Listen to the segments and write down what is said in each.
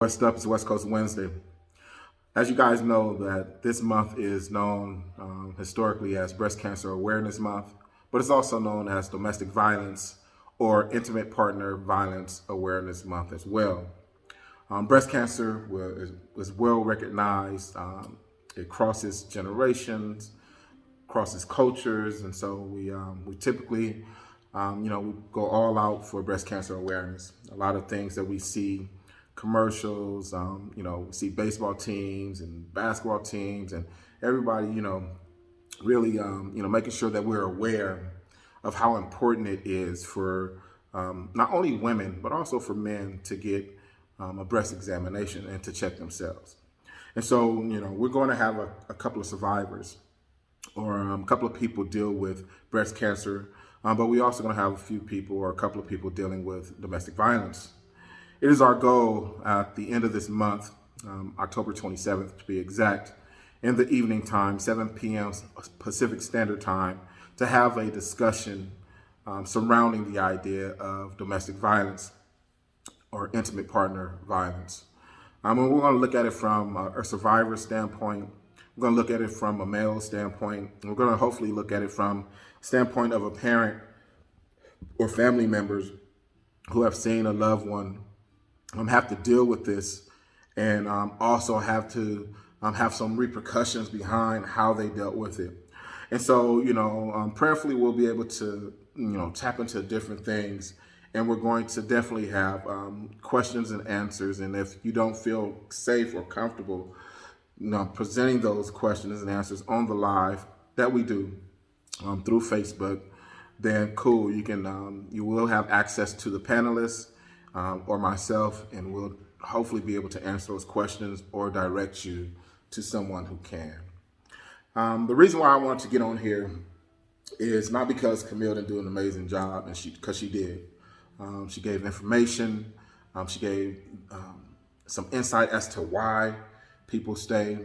What's up? It's West Coast Wednesday. As you guys know, that this month is known historically as Breast Cancer Awareness Month, but it's also known as Domestic Violence or Intimate Partner Violence Awareness Month as well. Breast cancer is well recognized. It crosses generations, crosses cultures, and so we typically, we go all out for breast cancer awareness. A lot of things that we see, commercials, we see baseball teams and basketball teams, and everybody, really, making sure that we're aware of how important it is for not only women but also for men to get a breast examination and to check themselves. And so, we're going to have a couple of survivors or a couple of people deal with breast cancer, but we also going to have a few people or a couple of people dealing with domestic violence. It is our goal at the end of this month, October 27th to be exact, in the evening time, 7 p.m. Pacific Standard Time, to have a discussion surrounding the idea of domestic violence or intimate partner violence. And we're going to look at it from a survivor standpoint. We're going to look at it from a male standpoint. We're going to hopefully look at it from a standpoint of a parent or family members who have seen a loved one have to deal with this and also have to have some repercussions behind how they dealt with it. And so, prayerfully, we'll be able to, tap into different things. And we're going to definitely have questions and answers. And if you don't feel safe or comfortable, presenting those questions and answers on the live that we do through Facebook, then cool. You will have access to the panelists or myself, and we'll hopefully be able to answer those questions or direct you to someone who can. The reason why I wanted to get on here is not because Camille didn't do an amazing job, and because she did. She gave information. She gave some insight as to why people stay.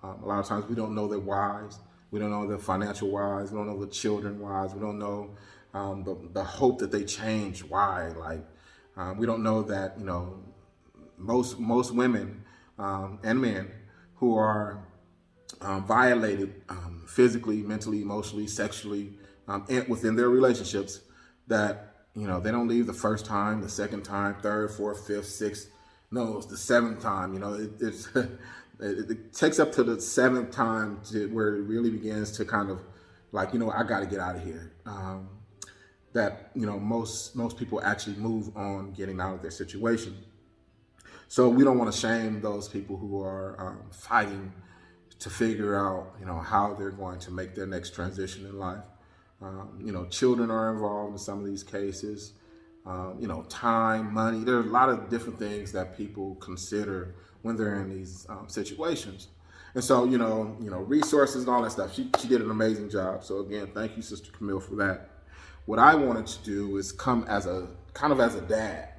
A lot of times we don't know their whys. We don't know their financial whys. We don't know the children whys. We don't know the hope that they change why. We don't know that most women and men who are violated physically, mentally, emotionally, sexually within their relationships, that they don't leave the first time, the second time, third, fourth, fifth, sixth. No, it's the seventh time. It takes up to the seventh time where it really begins to kind of I got to get out of here. That most people actually move on getting out of their situation. So we don't want to shame those people who are fighting to figure out how they're going to make their next transition in life. Children are involved in some of these cases. Time, money. There are a lot of different things that people consider when they're in these situations. And so, resources and all that stuff. She did an amazing job. So again, thank you, Sister Camille, for that. What I wanted to do is come as a dad.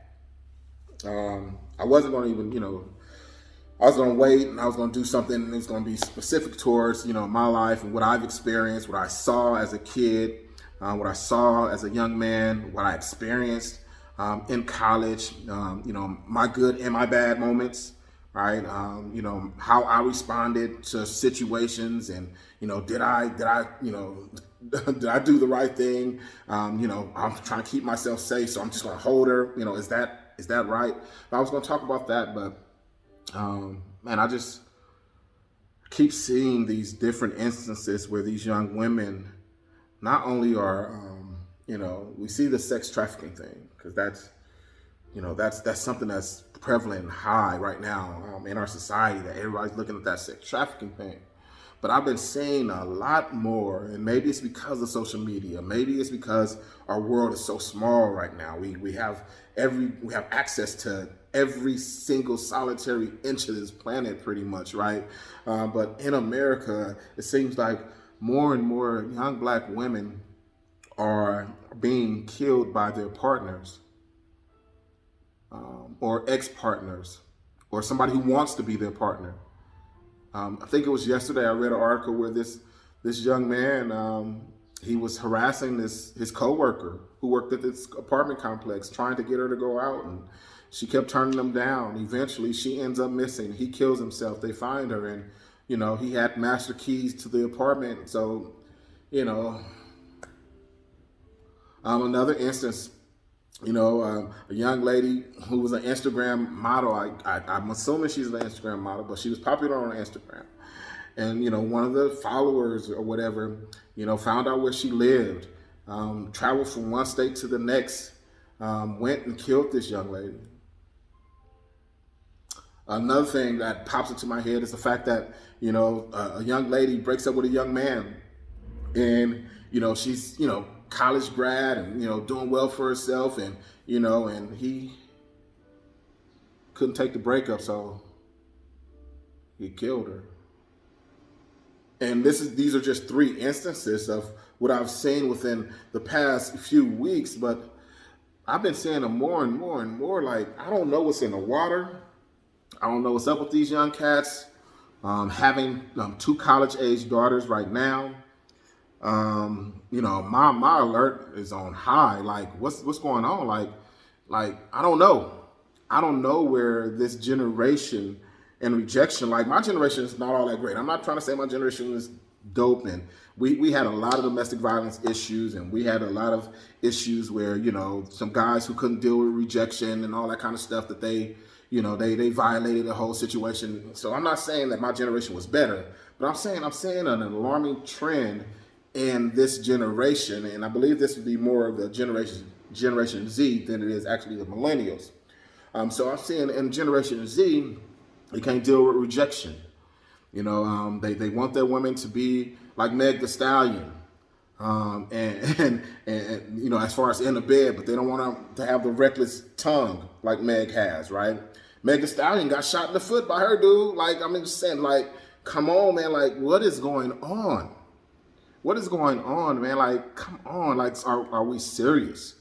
I wasn't going to even, I was going to wait and I was going to do something that was going to be specific towards, my life and what I've experienced, what I saw as a kid, what I saw as a young man, what I experienced in college, my good and my bad moments, right? How I responded to situations and, did I did I do the right thing? I'm trying to keep myself safe, so I'm just going to hold her. Is that right? I was going to talk about that, but man, I just keep seeing these different instances where these young women not only are, we see the sex trafficking thing because that's something that's prevalent and high right now in our society, that everybody's looking at that sex trafficking thing. But I've been seeing a lot more, and maybe it's because of social media. Maybe it's because our world is so small right now. We have access to every single solitary inch of this planet, pretty much, right? But in America, it seems like more and more young Black women are being killed by their partners, or ex-partners, or somebody who wants to be their partner. I think it was yesterday I read an article where this young man, he was harassing his coworker who worked at this apartment complex, trying to get her to go out, and She kept turning them down. Eventually, she ends up missing. He kills himself. They find her, and he had master keys to the apartment. So, another instance. A young lady who was an Instagram model. I'm assuming she's an Instagram model, but she was popular on Instagram. And, one of the followers or whatever, found out where she lived, traveled from one state to the next, went and killed this young lady. Another thing that pops into my head is the fact that, a young lady breaks up with a young man, and, she's, college grad and, doing well for herself, and, and he couldn't take the breakup, so he killed her. And these are just 3 instances of what I've seen within the past few weeks, but I've been seeing them more and more and more. Like, I don't know what's in the water. I don't know what's up with these young cats. Having 2 college-age daughters right now. My alert is on high. Like, what's going on? Like I don't know. I don't know where this generation and rejection. Like, my generation is not all that great. I'm not trying to say my generation is dope, and we had a lot of domestic violence issues, and we had a lot of issues where some guys who couldn't deal with rejection and all that kind of stuff, that they violated the whole situation. So I'm not saying that my generation was better, but I'm saying an alarming trend in this generation, and I believe this would be more of the Generation Z than it is actually the millennials. So I'm seeing in Generation Z, they can't deal with rejection. They want their women to be like Meg the Stallion, and as far as in the bed, but they don't want them to have the reckless tongue like Meg has, right? Meg the Stallion got shot in the foot by her dude. Like, I'm just saying, like, come on, man. Like, what is going on? What is going on, man? Like, come on. Like, are we serious,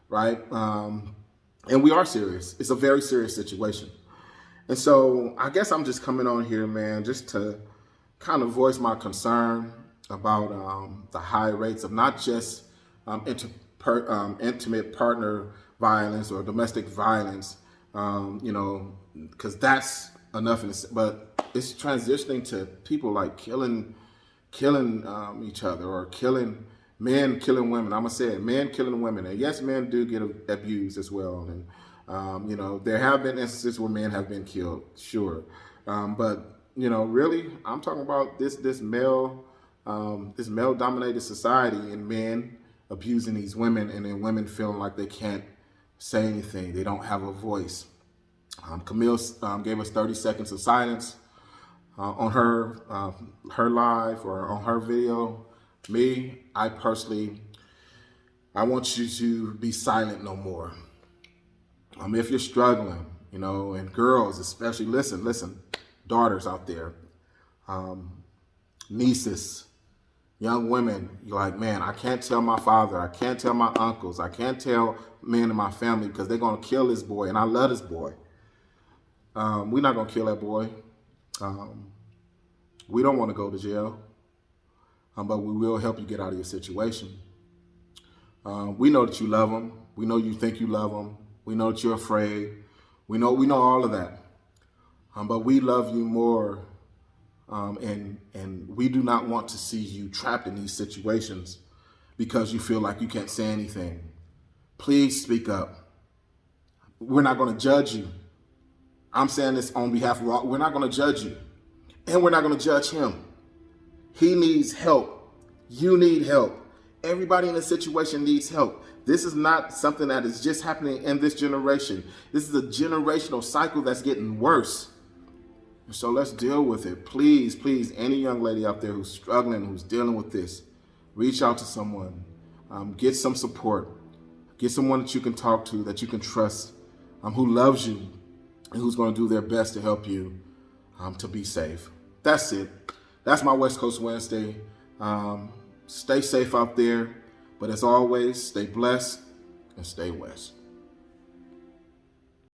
right? And we are serious. It's a very serious situation. And so I guess I'm just coming on here, man, just to kind of voice my concern about the high rates of not just intimate partner violence or domestic violence, because that's enough, but it's transitioning to people like killing each other, or men killing women. I'm gonna say it, men killing women. And yes, men do get abused as well. And there have been instances where men have been killed, sure. But really, I'm talking about this male dominated society, and men abusing these women, and then women feeling like they can't say anything. They don't have a voice. Camille gave us 30 seconds of silence on her live or on her video. Me, I want you to be silent no more. If you're struggling, and girls especially, listen, daughters out there, nieces, young women, you're like, man, I can't tell my father, I can't tell my uncles, I can't tell men in my family because they're going to kill this boy, and I love this boy. We're not going to kill that boy. We don't want to go to jail, but we will help you get out of your situation. We know that you love him. We know you think you love him. We know that you're afraid. We know all of that. But we love you more, and we do not want to see you trapped in these situations because you feel like you can't say anything. Please speak up. We're not going to judge you. I'm saying this on behalf of all. We're not going to judge you, and we're not going to judge him. He needs help. You need help. Everybody in this situation needs help. This is not something that is just happening in this generation. This is a generational cycle that's getting worse. So let's deal with it. Please, please, any young lady out there who's struggling, who's dealing with this, reach out to someone. Get some support. Get someone that you can talk to, that you can trust, who loves you, and who's going to do their best to help you to be safe. That's it. That's my West Coast Wednesday. Stay safe out there. But as always, stay blessed and stay West.